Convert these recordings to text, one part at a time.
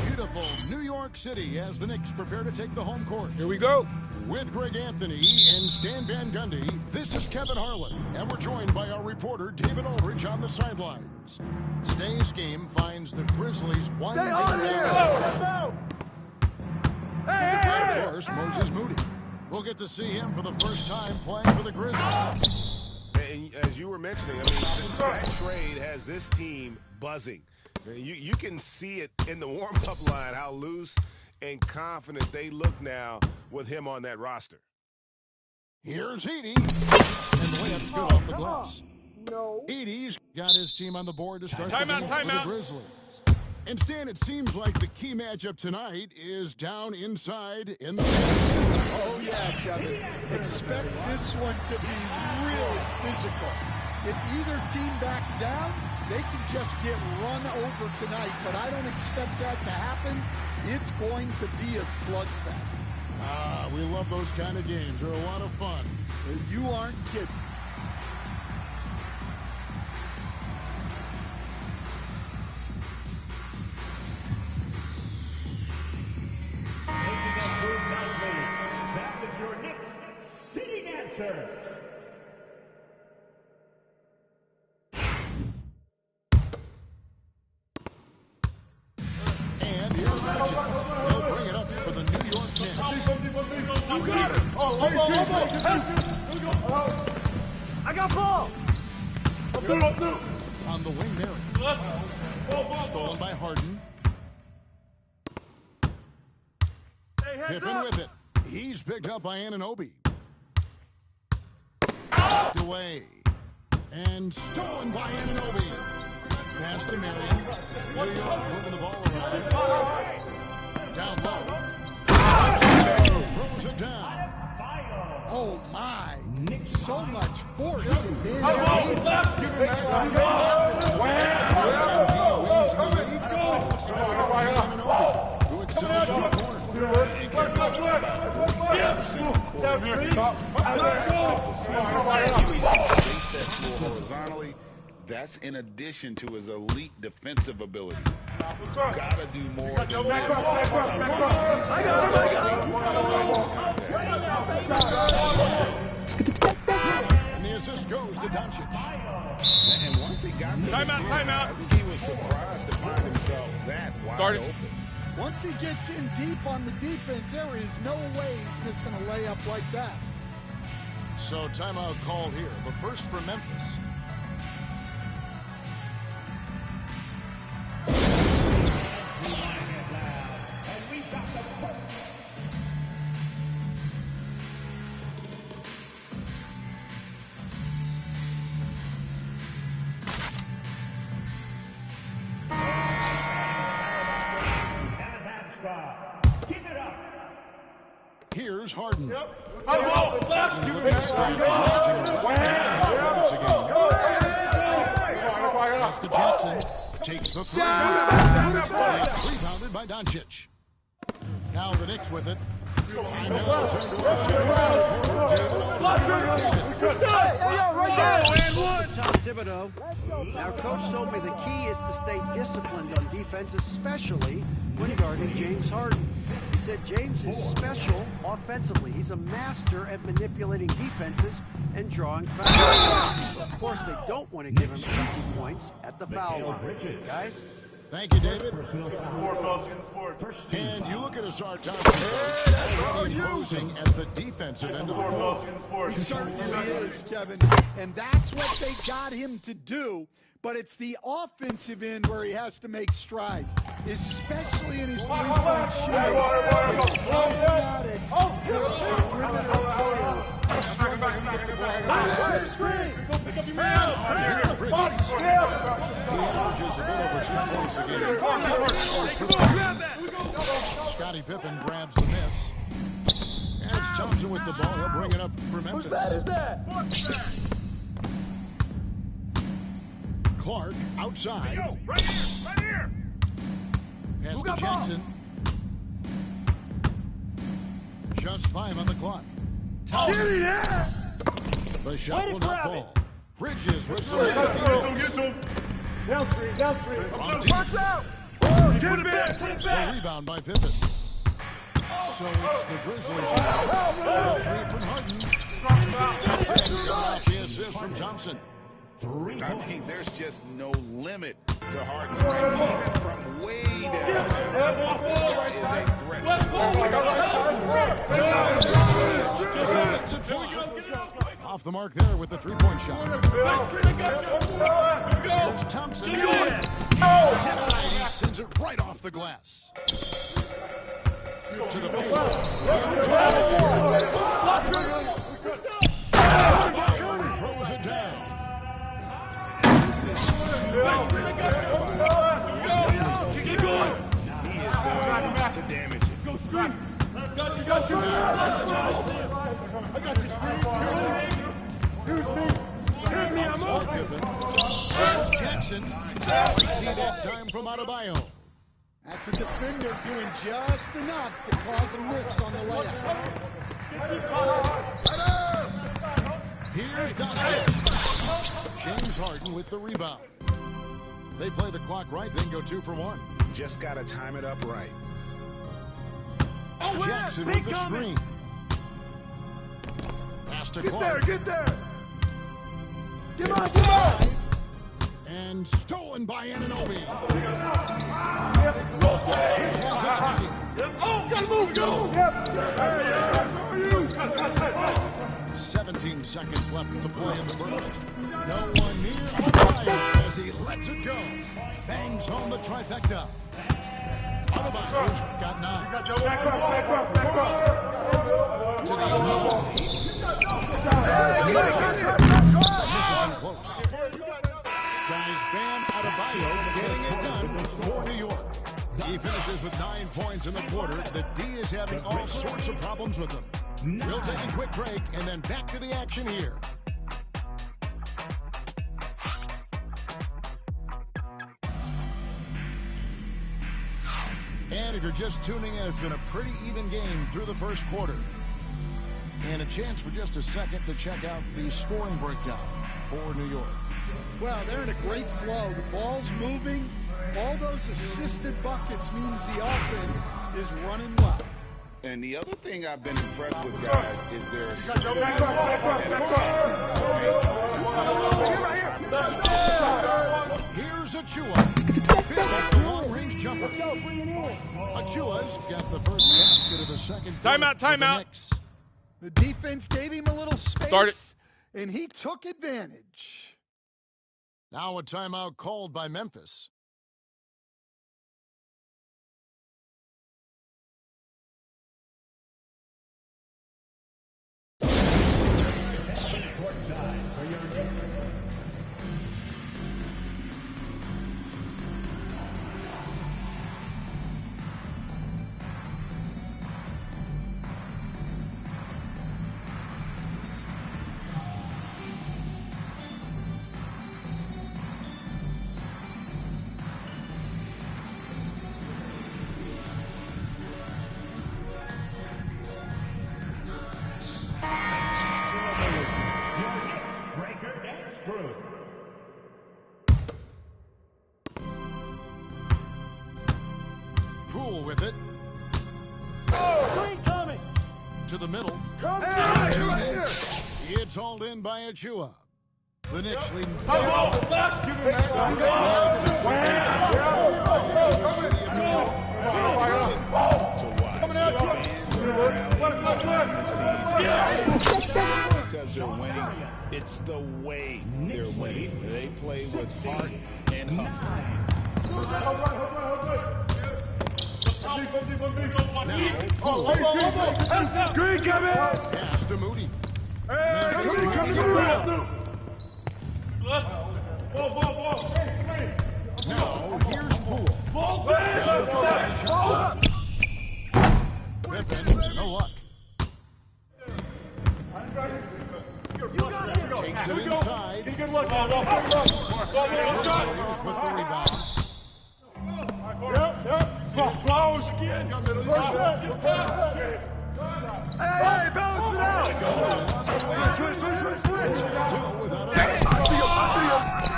Beautiful New York City as the Knicks prepare to take the home court. Here we go. With Greg Anthony and Stan Van Gundy, this is Kevin Harlan, and we're joined by our reporter David Aldridge on the sidelines. Today's game finds the Grizzlies one Stay on here! And the crowd, of course, Moses Moody. We'll get to see him for the first time playing for the Grizzlies. And as you were mentioning, I mean, that trade has this team buzzing. You can see it in the warm-up line, how loose and confident they look now with him on that roster. Here's Edey. And the layup's good off the glass. No. Edey's got his team on the board to start the game for the Grizzlies. And Stan, it seems like the key matchup tonight is down inside in the paint. Oh, yeah, Kevin. Expect this one to be really physical. If either team backs down, they can just get run over tonight, but I don't expect that to happen. It's going to be a slugfest. We love those kind of games. They're a lot of fun. You aren't kidding. That was your Knicks sitting answer. And here's Magic. They'll bring it up for the New York Knicks. You got it. I got ball. On the wing there. Stolen by Harden. Pippen with it. He's picked up by Anunoby. Knocked away. And stolen by Anunoby. Pass to Marion. New York moving the ball around. Down low. Throws it down. Oh, my. So much force. Who excels in the corner. Horizontally, that's in addition to his elite defensive ability. Gotta do more than this. And the assist goes to Doncic. And once he got to Timeout. I think he was surprised to find himself that wide open. Once he gets in deep on the defense, there is no way he's missing a layup like that. So timeout called here, but first for Memphis. Here's Harden. Pass to Jackson. Takes the three. It's rebounded by Doncic. Now the Knicks with it. I know it's under Tom Thibodeau. Our coach told me the key is to stay disciplined on defense, especially when guarding James Harden. He said James is special offensively. He's a master at manipulating defenses and drawing fouls. Of course, they don't want to give him easy points at the foul line. Guys? Thank you, David. And you look at Asar Thompson imposing at the defensive end of the floor. He certainly is, Kevin. And that's what they got him to do. But it's the offensive end where he has to make strides, especially in his three-point shooting. Here's Bridges. He averages a bit over 6 points a game. Scottie Pippen grabs the miss. And it's Thompson with the ball. He'll bring it up for Memphis. Whose bat is that? Clark outside. Yo, right here. Pass to Jackson. Just 5 on the clock. The shot will not fall. Bridges with some Down three, down three. Box out. The rebound by Pippen. So it's the Grizzlies now. The three from Harden. The assist from Thompson. I mean, there's just no limit to Harden's range, even from way downtown. This guy is a threat. Off the mark there with the three-point shot. Here's Thompson. He sends it right off the glass. To the paint. Throws it down. He is going to damage it. Outside Pippen. Here's Jackson. Right that time from Adebayo. That's a defender doing just enough to cause a miss on the layup. Here's Doncic. James Harden with the rebound. If they play the clock right, they can go 2 for 1. Just got to time it up right. Jackson with the screen. Pass to Clark. Get there! Come on! And stolen by Anunoby. Oh, gotta move! 17 seconds left to play in the first. No one near Adebayo as he lets it go. Bangs home the trifecta. Adebayo's got 9. To the inside. Misses him close. Guys, Bam Adebayo getting it done for New York. He finishes with 9 points in the quarter. The D is having all sorts of problems with him. We'll take a quick break and then back to the action here. And if you're just tuning in, it's been a pretty even game through the first quarter. And a chance for just a second to check out the scoring breakdown for New York. Well, they're in a great flow. The ball's moving. All those assisted buckets means the offense is running well. And the other thing I've been impressed with, guys, is their assertiveness Here's Achua. That's the long-range jumper. Achua's got the first basket of the second. Timeout. The defense gave him a little space. Start it. And he took advantage. Now a timeout called by Memphis. Poole with it. Screen coming. To the middle. It's hauled in by Achua. The Knicks leading. because they're winning. It's the way they're winning. They play with heart and hustle. Screen coming! Pass to Moody. Now, here's Poole. Pippen, no luck. Takes it inside. Grizzlies with the rebound. Close again. Hey, balance it out. Switch. Still without a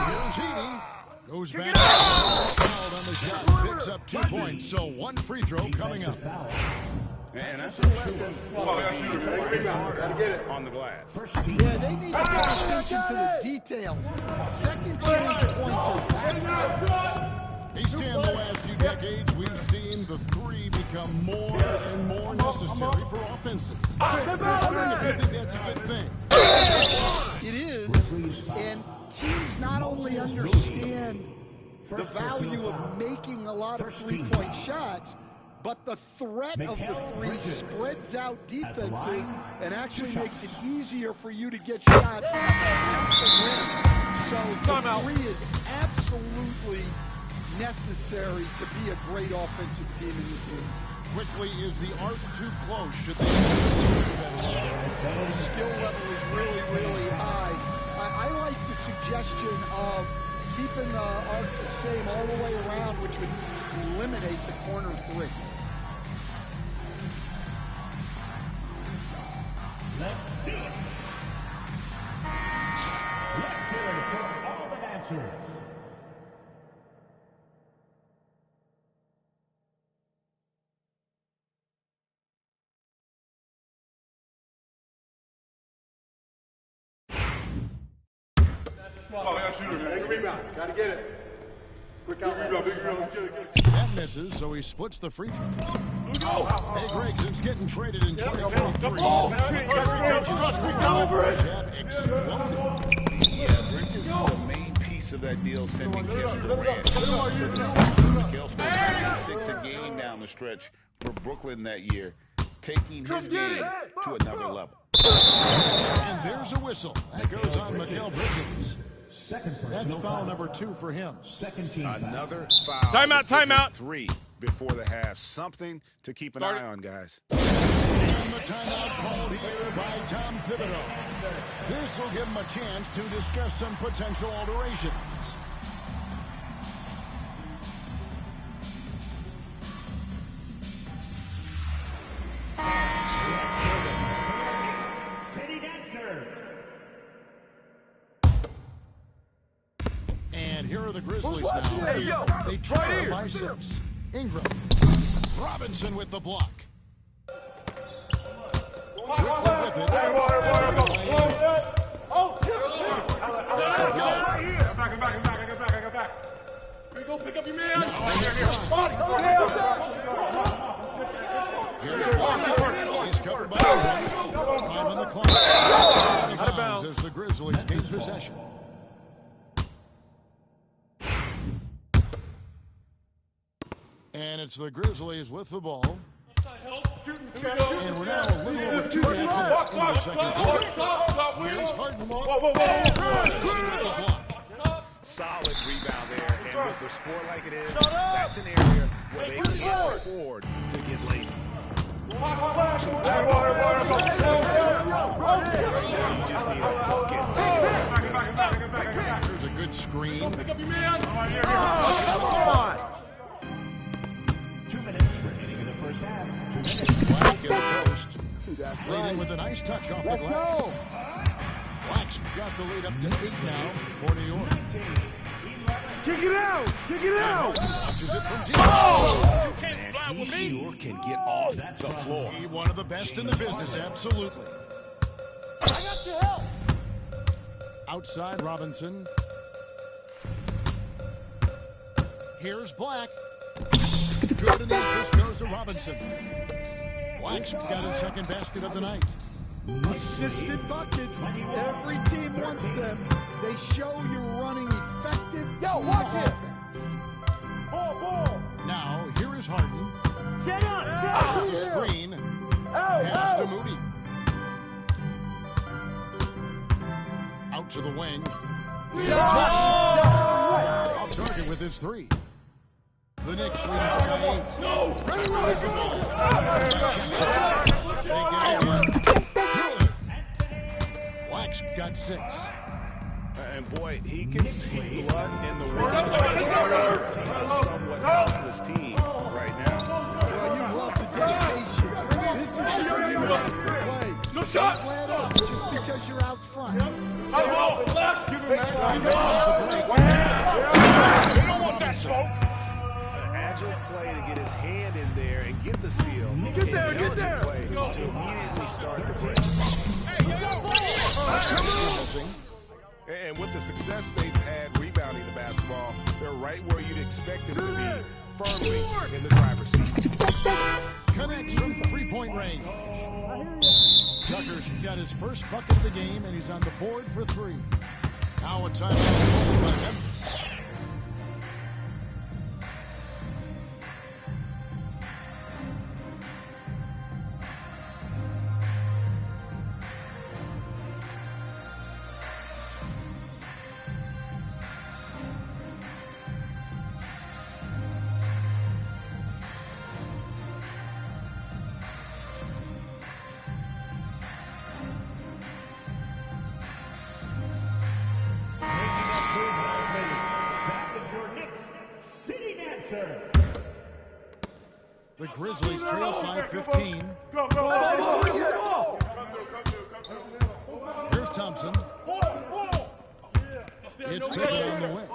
Here's Heaney. Goes back 2 points, so 1 free throw coming up. And that's a lesson on the glass. Yeah, they need to pay attention to the details. Second chance points are back. Easton, the last few decades, we've seen the 3 become more and more necessary for offenses. I'm wondering if you think that's a good thing. It is, and teams not only understand the value of making a lot of three-point shots, but the threat of the 3 spreads out defenses and actually makes it easier for you to get shots at the rim. So the 3 is absolutely necessary to be a great offensive team in this league. Quickly, is the art too close? Should they? The skill level is really, really high. I like the suggestion of keeping the arc the same all the way around, which would eliminate the corner 3. Let's see it. Let's hear it for all the dancers. Oh, I got shooter, man. Take a rebound. Gotta get it. Quick out. Big rebound. Let's get it. That misses, so he splits the free throws. Hey, Gregson's getting traded in 2023. Yeah, Bridges is the main piece of that deal, sending Kevin Durant. Mikal scored 26 a game down the stretch for Brooklyn that year, taking his game to another level. And there's a whistle. That goes on Mikal Bridges. That's foul number 2 for him. Second team Another foul. Timeout. 3 before the half. Something to keep an eye on, guys. And the timeout called here by Tom Thibodeau. This will give him a chance to discuss some potential alterations. City Dancers. And here are the Grizzlies now. They trail by 6. Ingram. Robinson with the block. Quickly with it. Back. I got back. Here you go, pick up your man. Here's Bryant. He's covered by 5 on the clock. Out of bounds as the Grizzlies gain possession. And it's the Grizzlies with the ball. And we're now a little over 2 minutes into the second quarter. Here's Harden. Solid rebound there, and with the score like it is, that's an area where they can afford to get lazy. Right now, you just need a bucket. There's a good screen. Pick up your man. 2 minutes remaining in the first half. 2 minutes. Black in the post. Leading with a nice touch off the glass. Black's got the lead up to 8 now for New York. Kick it out. Launches it from deep. He sure can get off the floor. He one of the best in the business, absolutely. I got your help. Outside Robinson. Here's Black. Good, and the assist goes to Robinson. Black's got his second basket of the night. Assisted buckets. Every team wants them. They show you're running effective. Yo, watch it. Ball. Now, here is Harden. Set up. The screen. Pass to Moody. Out to the wing. Off target with his 3. The Knicks lead by 8. No! Black's got 6. And boy, he can see blood in the world. He's a somewhat helpless team right now. Well, you love the dedication. This is how you have to play. No shot. Don't let up just because you're out front. Give him that. They don't want that smoke. agile play to get his hand in there and get the steal. Get there, get there. Play to immediately start the break. And with the success they've had rebounding the basketball, they're right where you'd expect them to be, firmly in the driver's seat. Connects from three-point range. Tucker's got his first bucket of the game, and he's on the board for three. Now a timeout by Memphis. The Grizzlies trail by 15. Here's Thompson. It's Pippen on the wing.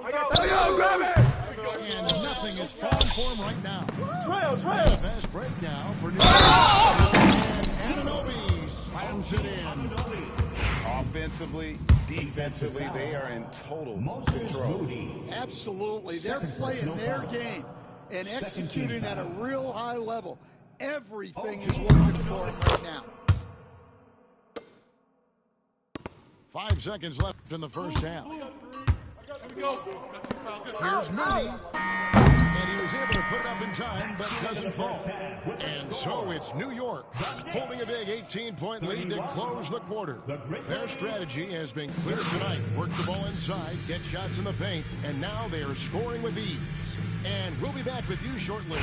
And nothing is falling for him right now. Trail. Fast break now for New York. And Anunoby slams it in. Offensively, defensively, they are in total control. Absolutely. They're playing their game and executing at a real high level. Everything is working for them right now. 5 seconds left in the first half. Here's Moody. And he was able to put it up in time, but doesn't fall. And so it's New York holding a big 18-point lead to close the quarter. Their strategy has been clear tonight. Work the ball inside, get shots in the paint, and now they are scoring with ease. And we'll be back with you shortly.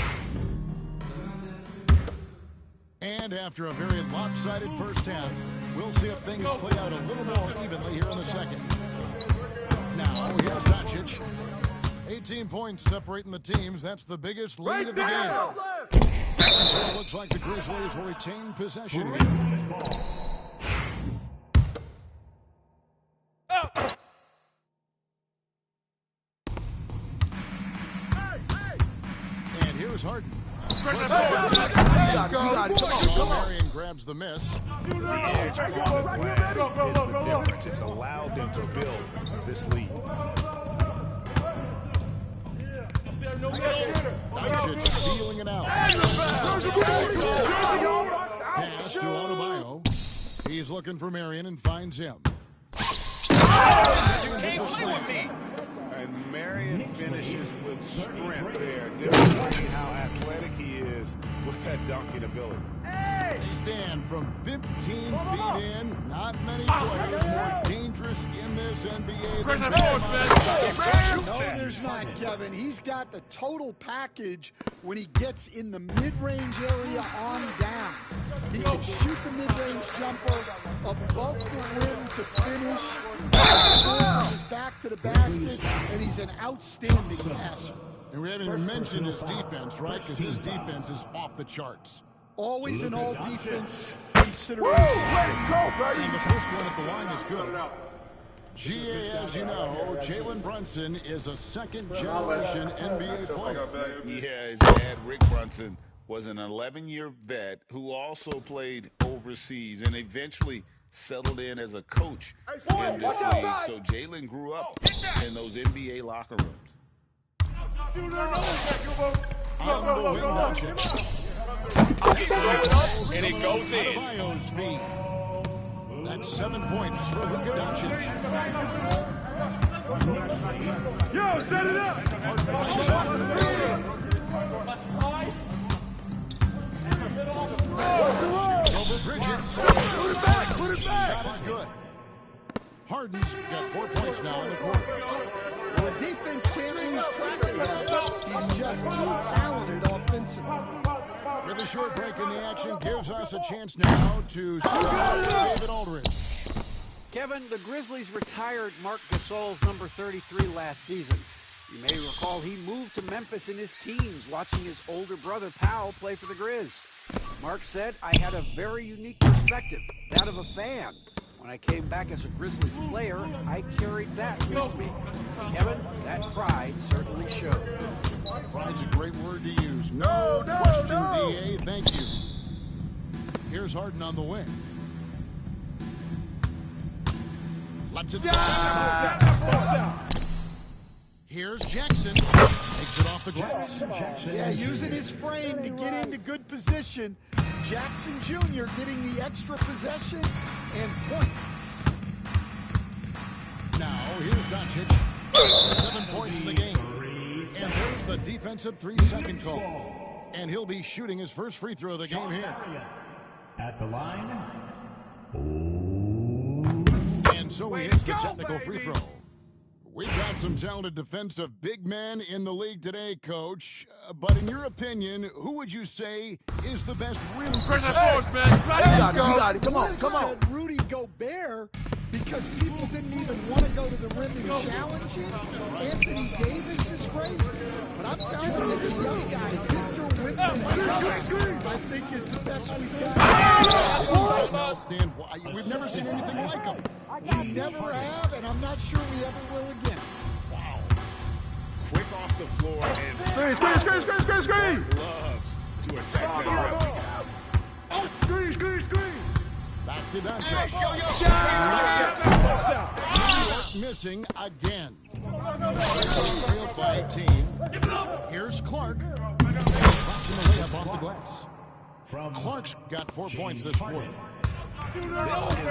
And after a very lopsided first half, we'll see if things play out a little more evenly here in the second. Now, here's Doncic. 18 points separating the teams. That's the biggest lead of the game. So it looks like the Grizzlies will retain possession here. And here's Harden. Marion grabs the miss. The edge on the glass is the difference. It's allowed them to build this lead. Doncic feeling it out. Pass to Adebayo. He's looking for Marion and finds him. And Marion finishes with strength there, demonstrating how athletic he is with that dunking ability. They stand from 15 feet in. Not many players more dangerous in this NBA than No, there's not, Kevin. He's got the total package when he gets in the mid-range area on down. He can shoot the mid-range jumper above the rim to finish. His back to the basket, and he's an outstanding passer. And we haven't even mentioned his defense, right? Because his defense is off the charts. Always an all-defense consideration. And the first one at the line is good. GA, as you know, Jalen Brunson is a second-generation NBA player. Yeah, his dad, Rick Brunson, was an 11-year vet who also played overseas and eventually settled in as a coach in this league. So Jalen grew up in those NBA locker rooms. On the wing, Doncic. And it goes in. Adebayo's feet. That's 7 points for Luka Doncic. Yo, set it up. Over Bridges. Put it back. Shot is good. Harden's got 4 points now in the quarter. Well, the defense can't lose track of him. He's just too talented offensively. With a short break in the action, gives us a chance now to David Aldridge. Kevin, the Grizzlies retired Marc Gasol's number 33 last season. You may recall he moved to Memphis in his teens, watching his older brother Powell play for the Grizz. Mark said, "I had a very unique perspective, that of a fan. When When I came back as a Grizzlies player, I carried that with me. Kevin, that pride certainly showed. Pride's a great word to use. No question, DA. Thank you. Here's Harden on the wing. Lets it down. Here's Jackson. Takes it off the glass. Yeah, using his frame to get into good position. Jackson Jr. getting the extra possession and points. Now, here's Doncic. 7 points in the game. And there's the defensive 3-second call. And he'll be shooting his first free throw of the game here. At the line. And so he hits the technical free throw. We've got some talented defensive big men in the league today, Coach. But in your opinion, who would you say is the best rim protector? Come on. Said Rudy Gobert because people didn't even want to go to the rim and challenge him. Anthony Davis is great. But I'm telling you, the young guy, Victor Wembanyama, I think is the best we've got. We've never seen anything like him. We never have, and I'm not sure we ever will again. Wow. Quick off the floor and Screen! loves to attack that rim. Oh, screen! Back to Doncic. New York missing again. Trailed by 18. Here's Clark. Drops the layup off the glass. Clark's got 4 points this quarter. This is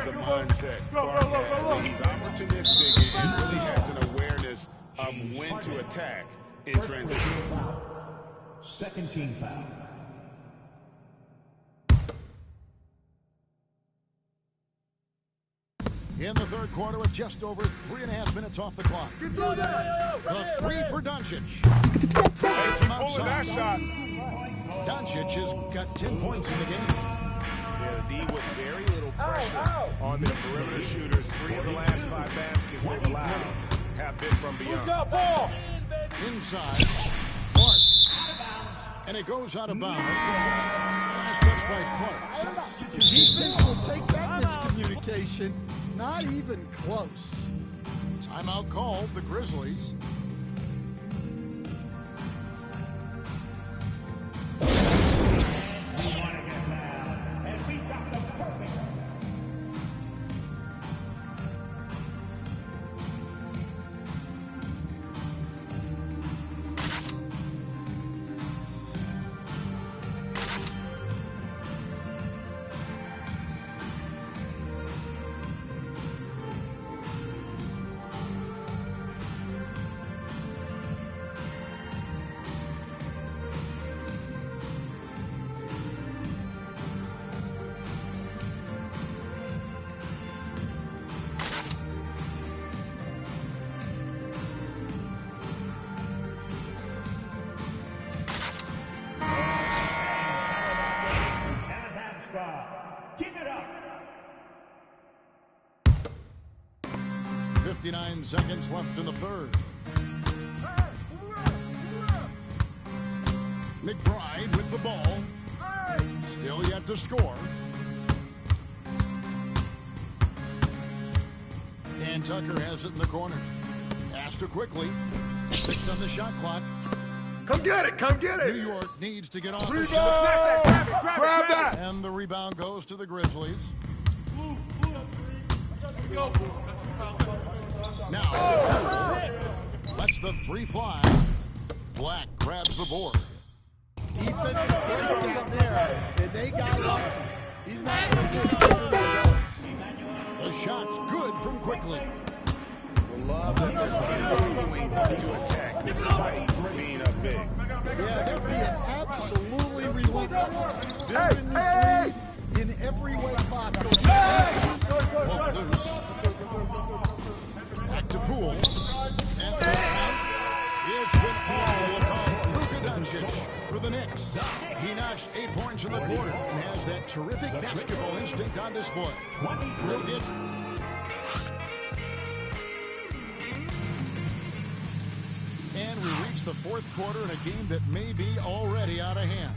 the mindset Clark has. He's opportunistic and really has an awareness of when to attack in transition. Second team foul. In the third quarter with just over 3.5 minutes off the clock. The three for Doncic. Pulling that shot. Doncic has got 10 points in the game. Yeah, the D with very little pressure on their perimeter shooters. 3 of the last 5 baskets they've allowed have been from beyond. Who's got ball? Inside, Clark. And it goes out of bounds. Last touch by Clark. The defense will take that miscommunication. Not even close. Timeout called, the Grizzlies. Keep it up. 59 seconds left in the third. McBride with the ball. Still yet to score. Dan Tucker has it in the corner. Astor quickly. 6 on the shot clock. Come get it! New York needs to get off the Rebound! shot. Grab that! And the rebound goes to the Grizzlies. Now, lets the three fly. Black grabs the board. Defensive breakdown there, and they got lucky. He's not going to get out. The shot's good from Quickly. Love that they're continuing to attack despite being up big. Yeah, they're being absolutely relentless. Building this lead in every way possible. Poke loose. Back to Poole. And it's been all about Luka Doncic for the Knicks. He notched 8 points in the quarter and has that terrific basketball instinct on display. Real good. And we reach the fourth quarter in a game that may be already out of hand.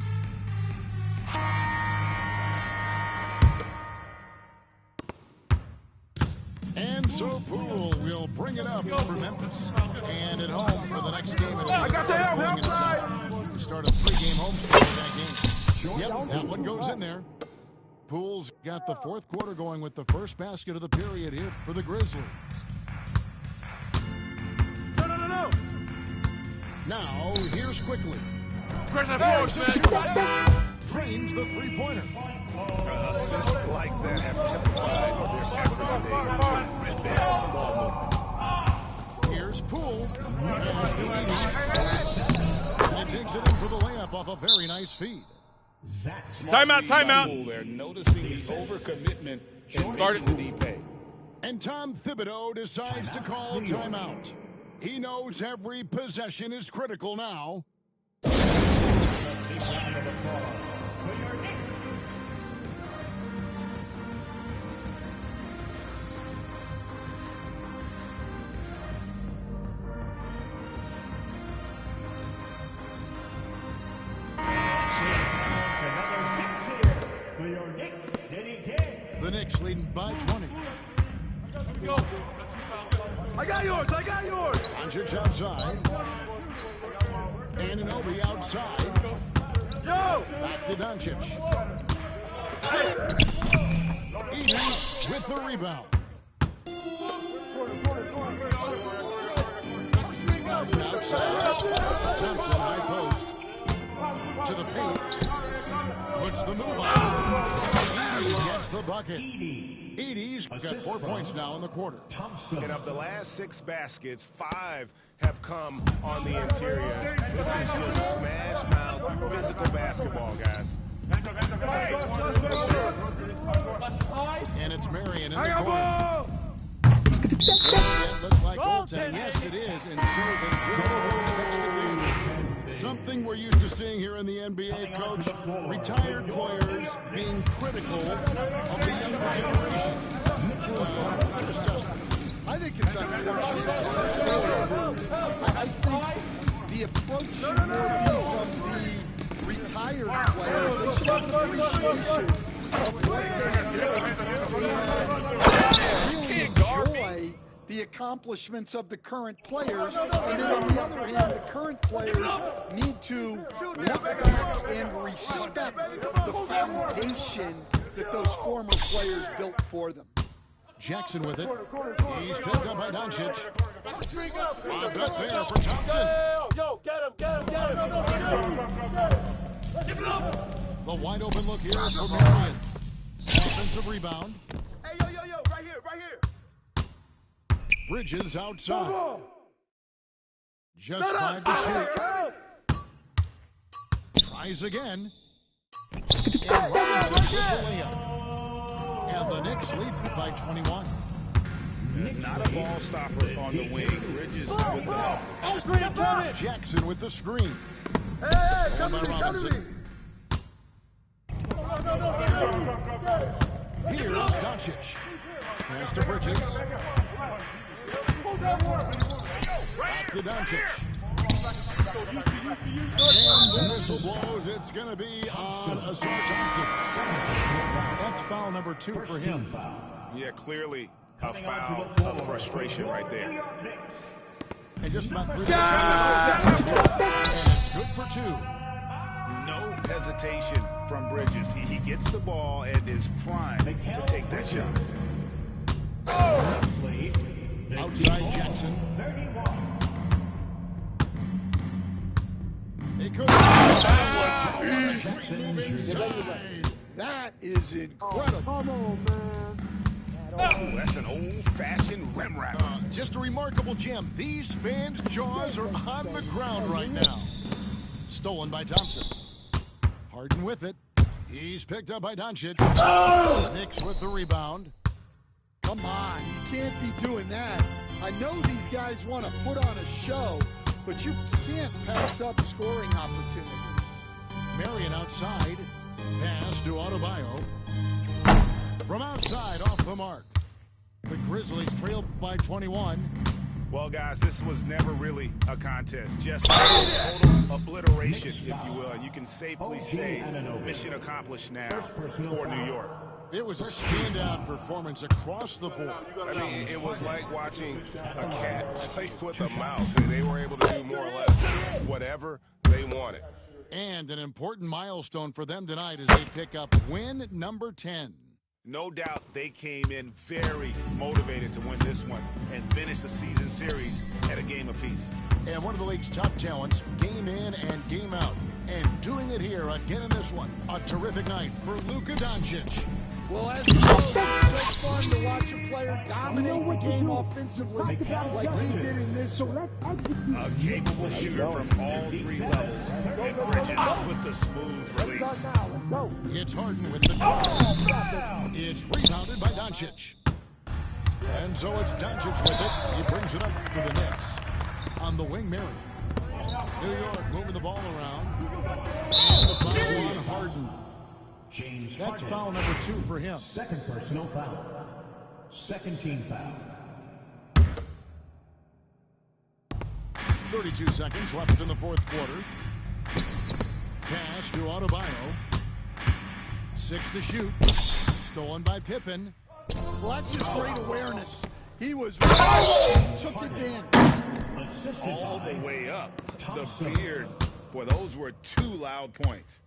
And so Poole will bring it up for Memphis. And at home for the next game. I got the help outside. Start a 3-game homestand in that game. Yep, that one goes in there. Poole's got the fourth quarter going with the first basket of the period here for the Grizzlies. No. Now, here's Quickly. Drains the three-pointer. Assists like that have typified their effort today. Terrific. Here's Poole. And he takes it in for the layup off a very nice feed. Timeout. They're noticing the overcommitment and making the deep pay. And Tom Thibodeau decides to call timeout. He knows every possession is critical now. The Knicks leading by 20. I got yours. Doncic outside. Anunoby outside. Yo! Back to Doncic. Edey with the rebound. Outside. Thompson high post. To the paint. Puts the move on. Edey gets the bucket. Edey's got 4 points now in the quarter. And of the last 6 baskets, 5 have come on the interior. This is just smash mouth physical basketball, guys. And it's Marion in the corner. It looks like goaltending. Yes, it is. And so the drill fix the thing. Something we're used to seeing here in the NBA, Coach. Retired players being critical of the younger generation. I think it's unfortunate. I think the approach should more be from the retired players. They should have an appreciation of what they're doing and really enjoy the accomplishments of the current players. And then on the other hand, the current players need to look back and respect the foundation that those former players built for them. Jackson with it. He's picked up by Doncic. Lob back there for Thompson. Yo, get him. The wide open look here for Marion. Offensive rebound. Hey, yo, right here. Bridges outside. Just 5 to shoot. Tries again. And Robinson with the layup. And the Knicks lead by 21. Not a ball stopper on the wing. Bridges with the help. Screen coming. Jackson with the screen. Hey, come to me. Here's Doncic. Pass to Bridges. Back to Doncic. And the whistle blows. It's going to be on Asar Thompson. That's foul number 2 for him. Yeah, clearly a foul of frustration right there. And just about 3 minutes. And it's good for 2. No hesitation from Bridges. He gets the ball and is primed to take that shot. Outside Jackson. It could That is incredible. Come on, man. Oh, that's an old-fashioned rim wrap. Just a remarkable jam. These fans' jaws are on the ground right now. Stolen by Thompson. Harden with it. He's picked up by Doncic. Knicks with the rebound. Come on, you can't be doing that. I know these guys want to put on a show, but you can't pass up scoring opportunities. Marion outside. Pass to Adebayo. From outside, off the mark. The Grizzlies trail by 21. Well, guys, this was never really a contest. Just total obliteration, if you will. And you can safely say mission accomplished now for New York. It was a standout performance across the board. I mean, it was like watching a cat play with a mouse. They were able to do more or less whatever they wanted. And an important milestone for them tonight as they pick up win number 10. No doubt they came in very motivated to win this one and finish the season series at a game apiece. And one of the league's top talents, game in and game out. And doing it here again in this one. A terrific night for Luka Doncic. Well, as you know, it's so fun to watch a player dominate the game offensively like he did in this one. A capable shooter from all three levels. And Bridges with the smooth release. It's Harden with the top. It's rebounded by Doncic. And so it's Doncic with it. He brings it up to the Knicks. On the wing, Mary. New York moving the ball around. And the foul on Harden. James That's Harden. foul number 2 for him. Second personal foul. Second team foul. 32 seconds left in the fourth quarter. Pass to Adebayo. 6 to shoot. Stolen by Pippen. Well, that's just great awareness. He was right, took advantage. All the way up. The beard. Boy, those were 2 loud points.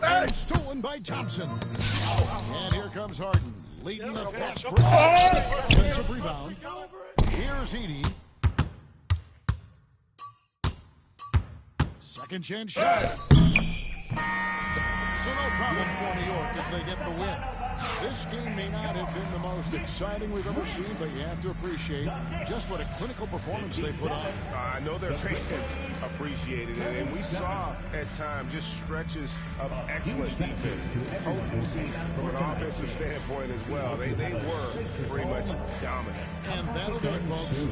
And stolen by Thompson. And here comes Harden, leading the fast break. Defensive rebound. Here's Edie. Second chance shot. So no problem for New York as they get the win. This game may not have been the most exciting we've ever seen, but you have to appreciate just what a clinical performance they put on. I know their fans appreciated it, and we saw at times just stretches of excellent defense, potency from an offensive standpoint as well. They were pretty much dominant. And that'll do it, folks.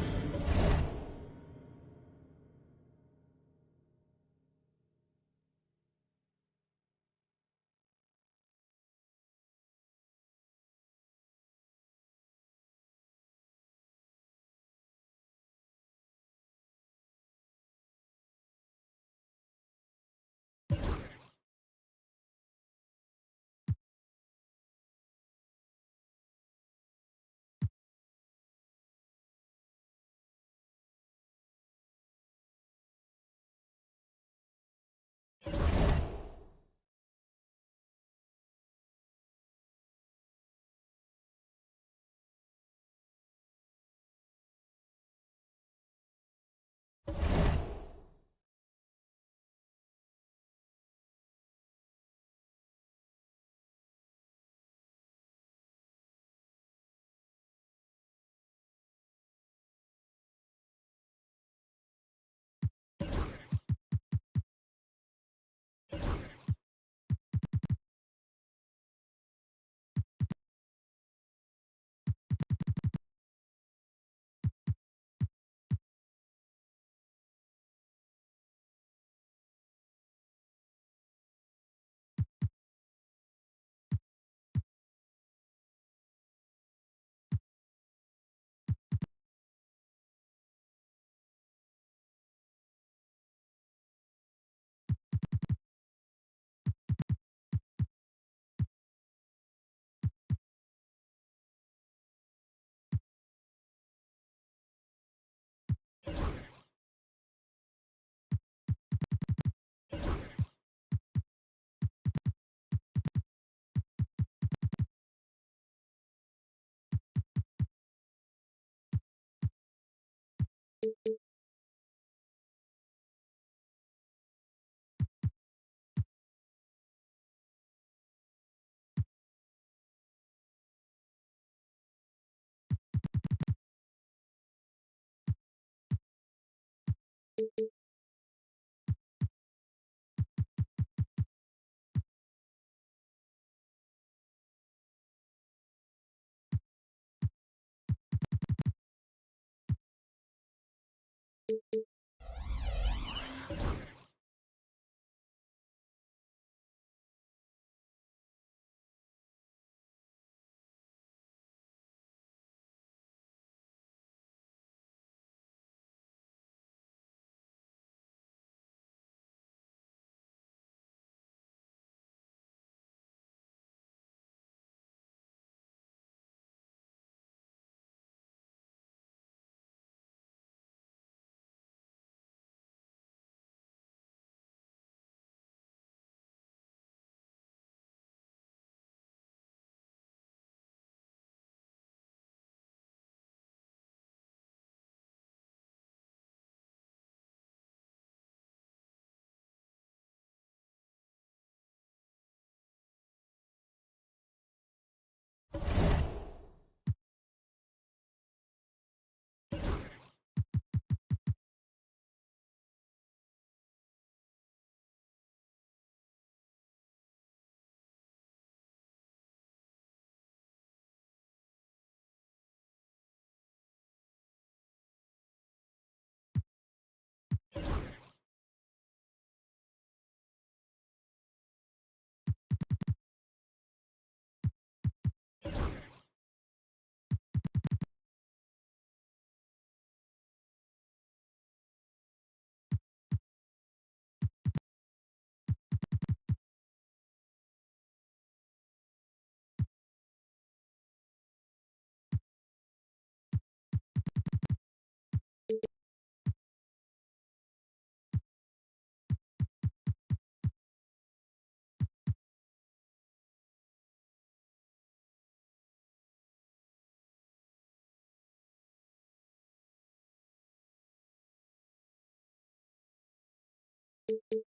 it.